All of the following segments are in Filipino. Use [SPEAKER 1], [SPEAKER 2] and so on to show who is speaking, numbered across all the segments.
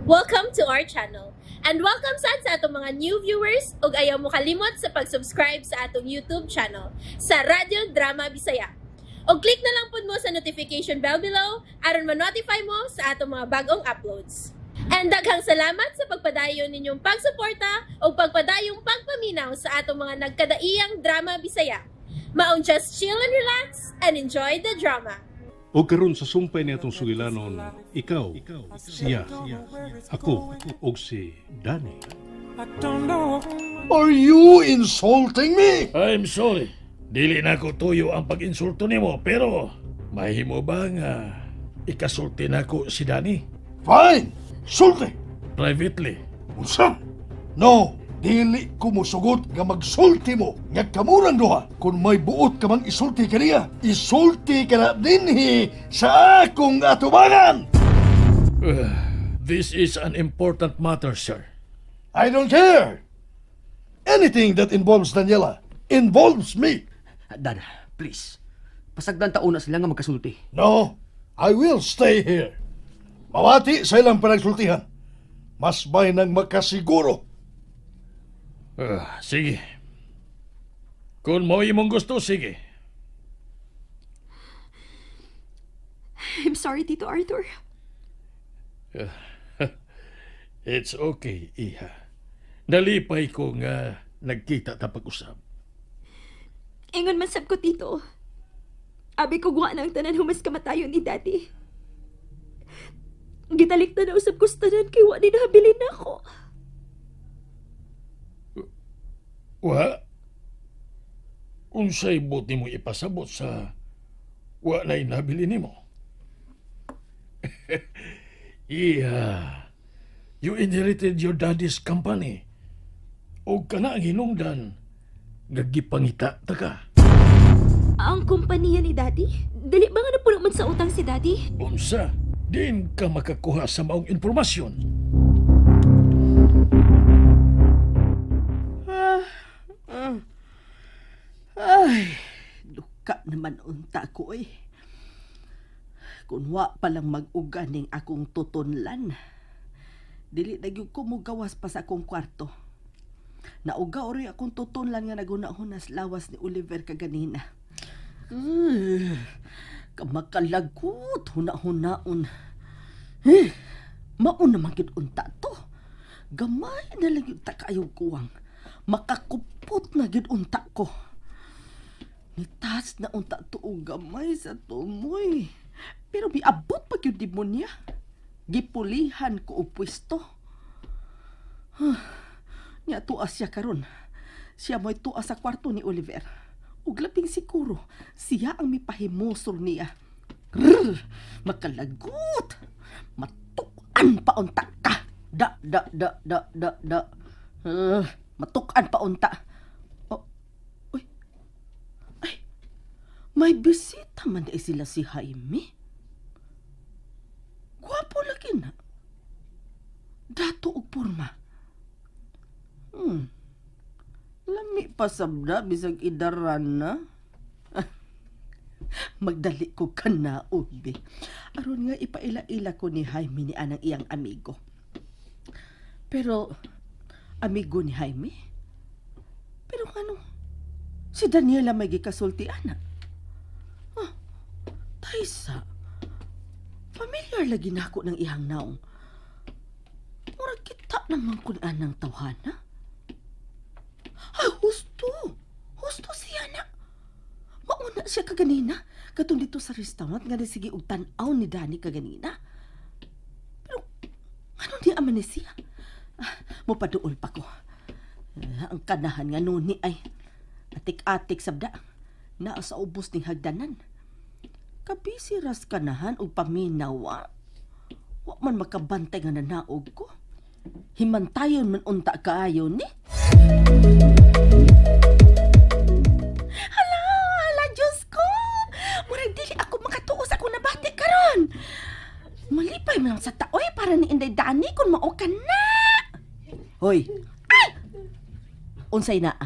[SPEAKER 1] Welcome to our channel. And welcome sa atong mga new viewers ug ayaw mo kalimot sa pag-subscribe sa atong YouTube channel sa Radyo Drama Bisaya. O click na lang pud mo sa notification bell below aron ma-notify mo sa atong mga bagong uploads. And daghang salamat sa pagpadayon ninyong pagsuporta o pagpadayong pagpaminaw sa atong mga nagkadaiyang Drama Bisaya. Maong just chill and relax and enjoy the drama.
[SPEAKER 2] O karon sa sumpay ni atong sugilanon, ikaw, siya, ako, o si Danny.
[SPEAKER 3] Are you insulting me?
[SPEAKER 4] I'm sorry. Dili na ko tuyo ang pag-insulto nimo, pero mahimo ba nga ikasulti nako si Danny?
[SPEAKER 3] Fine. Sulti.
[SPEAKER 4] Privately.
[SPEAKER 3] Unsa? No. Dili ko mosugot nga magsulti mo. Nga kamurang duha. Kung may buot ka mang isulti ka niya, isulti ka na dinhi sa akong atubangan.
[SPEAKER 4] This is an important matter, sir.
[SPEAKER 3] I don't care. Anything that involves Daniela involves me.
[SPEAKER 5] Dan, please. Pasagdan taon na sila nga magkasulti.
[SPEAKER 3] No, I will stay here. Mawati sa ilang panagsultihan. Mas may nang makasiguro.
[SPEAKER 4] Sige. Kung mo imong gusto, sige.
[SPEAKER 6] I'm sorry, Tito Arthur.
[SPEAKER 4] It's okay, iha. Nalipay ko nga nagkita ta pag-usap.
[SPEAKER 6] Ingon man sab ko, Tito. Abi ko guwa ng tanan humas kamatayon ni Daddy. Gitalik na usab ko sa tanan kay wa ni nahabilin ako.
[SPEAKER 4] Wa? Unsay buti mo ipasabot sa wa na inabili nimo? Yeah. You inherited your daddy's company. O kana ang hinungdan, gagipangita ta ka.
[SPEAKER 6] Ang kumpanya ni Daddy? Dali ba nga napuno man sa utang si Daddy?
[SPEAKER 4] Unsa? Din ka makakuha sa maong informasyon.
[SPEAKER 5] Ay, duka naman unta ko eh. Kung wa palang mag-uga ning akong tutunlan, dili nagyug ko mo gawas pa sa akong kwarto. Nauga ori akong tutunlan nga naguna-hunas lawas ni Oliver kaganina. Kamakalagot, huna-hunaon. Mauna magid unta to. Gamay na lang yung takayong kuwang. Makakupot na gid unta ko. Nitas na unta to o gamay sa tumoy. Pero miabot pa yung demonya. Gipulihan ko o pwesto. Niya tuas siya karon. Siya mo'y tuas sa kwarto ni Oliver. Ug labing siguro, siya ang mipahimusol niya. Makalagot. Matukan pa unta ka. Da. Matukan pa unta. May bisita man di sila si Jaime. Gwapo lagi na. Dato og porma. Lami pa sabda bisag idaran na. Magdali ko kanaog be. Aron nga ipaila-ila ko ni Jaime ni anang iyang amigo. Pero amigo ni Jaime? Pero ano? Si Daniela may gikasultian na. Taisa, familiar lagi na ako ng ihang naong. Murag kita naman kung anang tawhana. Ay, husto siya na. Mauna siya kaganina, katong dito sa restaurant nga sige og tan-aw ni Danny kaganina. Pero, ano di aman ni siya? Mapaduol pa ko. Ang kanahan nga nuni ay atik-atik sabda na sa ubos ning hagdanan. Kabisi ras kanahan o paminawa. Wa man makabantay nga nanaog ko. Himantayon man unta kaayo ni. Hala, Diyos ko! Murag dili ako makatuos ako nabati karon. Malipay man sa taoy para ni Inday Dani kung maokan na. Hoy! Ay! Unsay na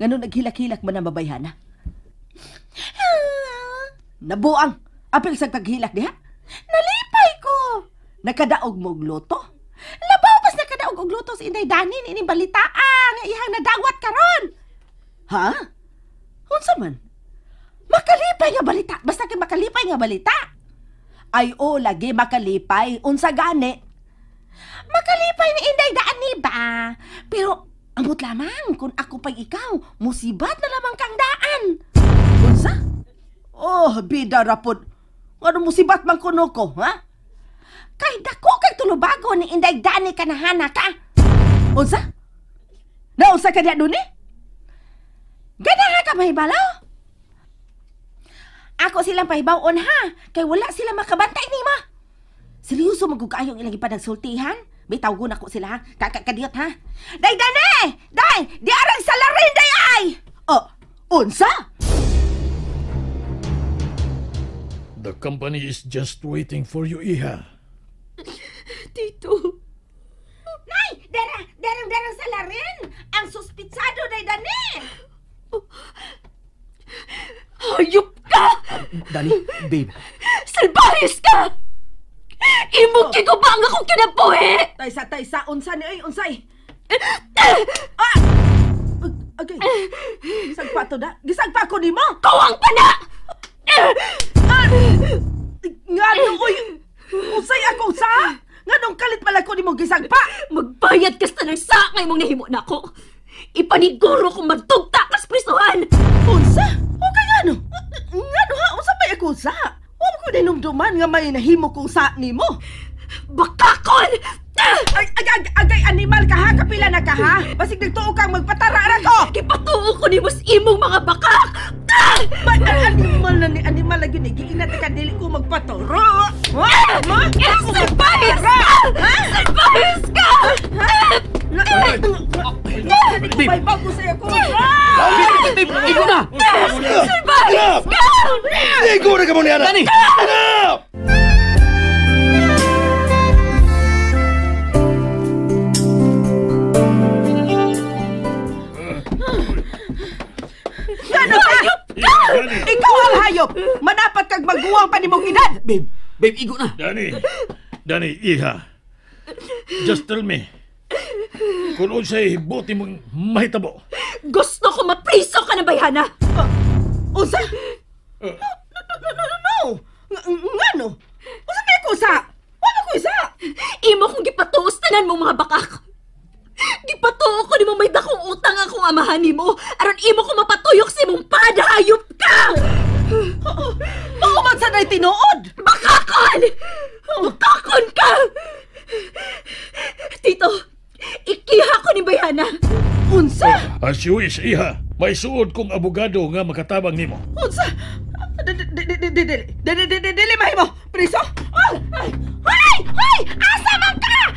[SPEAKER 5] Ngano naghilak-hilak man ang babayhana? Nabuang! Apil sa taghilak diha? Nalipay ko! Nakadaog mong loto? og luto sa Inday Dani ini balitaan nga iyang nadawat karon. Ha? Unsa man? Makalipay nga balita, basta kay makalipay nga balita. Ay lagi makalipay, unsa gani? Makalipay ni Inday Dani ba? Pero ambot lamang kung ako pa'y ikaw, musibat na lamang kang daan. Unsa? Bida rapod. Ano musibat man kuno ko, ha? Kay dako kay tulubago ni Inday Dani kanahana ka. Unsa? Naunsa ka diya dun eh? Ganahan ka mahibalaw? Ako silang pahibawon ha, kay wala sila makabantay ni ma. Seryoso magugayong ilang ipanagsultihan? Bitaw ko na ko sila ha, kakadiyot ha. Day Dani! Day! Di arang salarin day ay! Unsa?
[SPEAKER 4] The company is just waiting for you, Iha.
[SPEAKER 6] Tito.
[SPEAKER 5] Nay! Darang salarin! Ang suspitsado day Dani!
[SPEAKER 6] Hayop ka!
[SPEAKER 7] Dani, babe.
[SPEAKER 6] Salbahis ka! Imong kigubang akong kinabuhi!
[SPEAKER 5] Taysa, unsa ni ay, unsay? Okay. Gisagpa to da? Gisagpa ko ni mo?
[SPEAKER 6] Kawang pa na!
[SPEAKER 5] Nga uy! Unsay ako sa? Nga nung kalit pala ko ni mo gisagpa!
[SPEAKER 6] Magbayad ka sa ng sakay mong nahimo na ko! Ipaniguro kong magtugta kas prisuhan!
[SPEAKER 5] Unsa? Okay nga no? Nga no ha? Unsa pa ako sa? Huwag ko dinumduman nga may nahimo kong sa ni mo!
[SPEAKER 6] Bakakon!
[SPEAKER 5] Agay animal ka ha? Kapila na ka ha? Basig nagtuo kang magpatara na ko!
[SPEAKER 6] Ipatuo ko ni mas imong mga bakak!
[SPEAKER 5] Animal na ni animal lagi ni giinat ka dili ko magpaturo!
[SPEAKER 6] Salbahis ka! Salbahis ka!
[SPEAKER 5] May bago sa'yo ko!
[SPEAKER 7] Igo na!
[SPEAKER 6] Salbahis ka!
[SPEAKER 3] Igo na ka mo niya na!
[SPEAKER 7] Dani!
[SPEAKER 5] Gano ka? Ikaw ang hayop! Manapat kag magguwang pa ni mong edad!
[SPEAKER 7] Babe, igo na!
[SPEAKER 4] Dani, Iha. Just tell me. Kung unsay buti mong mahitabo.
[SPEAKER 6] Gusto ko mapriso ka na bayhana!
[SPEAKER 5] Unsa? No! Ngano? Unsa may ako sa? Wala ko isa!
[SPEAKER 6] Imo kong gipatuos tanan mong mga bakak! Gipatuo ko ni mo may dakong utang akong amahan ni mo aron imo ko mapatuyok sa imong padahayop ka!
[SPEAKER 5] Mauman sa na'y tinuod!
[SPEAKER 6] Bakakon! Bakakon ka! Tito, ikiha ko ni bayhana!
[SPEAKER 5] Unsa?
[SPEAKER 4] As you wish, Iha. May suod kong abogado nga makatabang nimo.
[SPEAKER 5] Unsa? Dili mahimo! Priso? Hoy! Asa man ka?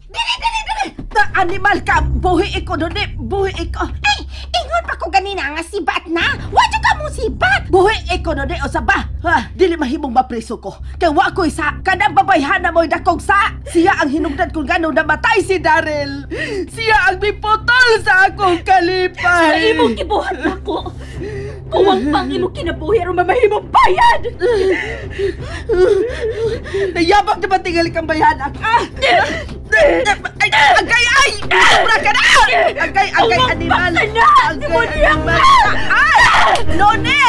[SPEAKER 5] Dili! Animal ka! Buhi iko doon eh! Buhi iko! Ay! Ingon pa ko ganina nga sibat na! Wadyo ka mong sibat! Buhi iko doon eh! O sa ba? Dili mahimong mapriso ko! Kaya wa ko isa! Kanang babayhana mo'y dakong sa! Siya ang hinungdan kung gano'ng namatay si Daryl! Siya ang biputol sa akong
[SPEAKER 6] Sa
[SPEAKER 5] kalipay!
[SPEAKER 6] imong kibuhat ako! Kuwang pang imong kinabuhi aron mamahimong bayad!
[SPEAKER 5] Nayabak na ba tingali kang bayanak? Agay! Sobra ka na! Agay, animal! Agay, animal! None!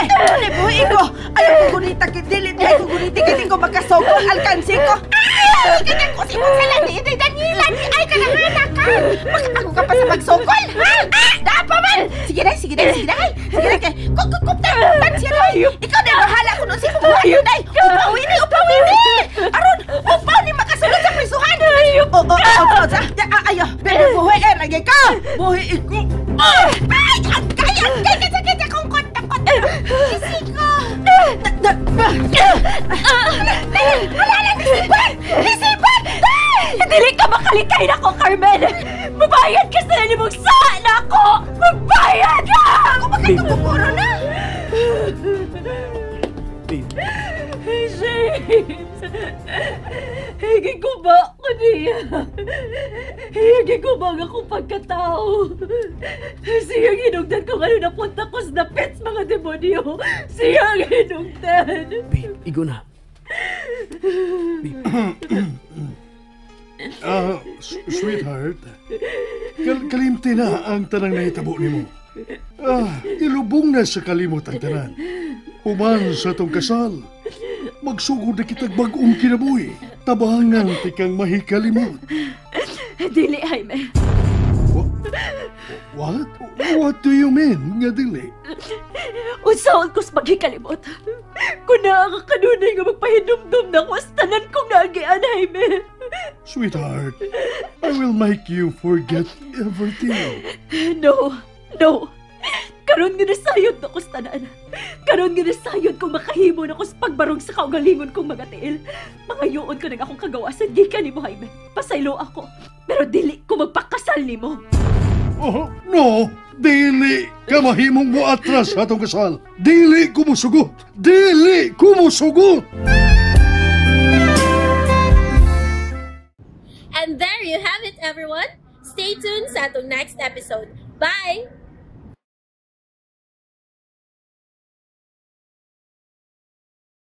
[SPEAKER 5] Buhi ko! Ayaw ko gunita kitili! Ayaw ko gunita kitili ko magkasogol! Alkansi ko! Ganyan ko si Monsalan! Hindi Daniela! Di ay ka na hanak ka! Makatago ka pa sa magsogol! Daan pa man! Sige na! Kuptan siya na! Ikaw na bahala kung ano si buhay yun ay! Upaw ini! Aron! Upaw ni makasunod sa prisuhan! Ayaw! Pero buhay lagi ka! Buhay ko! Ay! Kaya kong konta! Kisi ko! Halala! Nisipan!
[SPEAKER 6] Dili ka makalikay na ko, Carmen! Mabayad ka sa mong saan ako! Mabayad ka!
[SPEAKER 5] Ako magkatubukuro na!
[SPEAKER 6] James! Higi ko ba ako niya? Higi ko ba ang akong pagkatao? Siyang hinugdan ko ngayon napunta ko sa dapits mga demonyo. Siyang hinugdan.
[SPEAKER 7] Babe, igo na. Babe.
[SPEAKER 3] Sweetheart, kalimti na ang tanang nahitabo nimo. Ilubong na sa kalimot ang tanan. Human sa tong kasal. Magsugod na kitag bag-ong kinabuhi. Tabangan tikang mahikalimot.
[SPEAKER 6] Dili, Jaime.
[SPEAKER 3] What? What do you mean, nga dili?
[SPEAKER 6] Unsaon ko's maghikalimot. Kung naa ka kanunay nga magpahinumdum na ko sa tanan kong naagian, Jaime.
[SPEAKER 3] Sweetheart, I will make you forget everything.
[SPEAKER 6] No. Karon nga nasayod na ko sa tanan. Karon nga nasayod kung makahimo na ko sa pagbarog sa kaugalingon kong mga tiil. Mangayoon ko ng akong kagawasan gikan ni mo, Jaime. Pasaylo ako, pero dili ko magpakasal nimo.
[SPEAKER 3] Oh, no! Dili ka mahimong mo atras sa atong kasal. Dili ko mo sugot. Dili ko mo sugot!
[SPEAKER 1] And there you have it, everyone. Stay tuned sa atong next episode. Bye!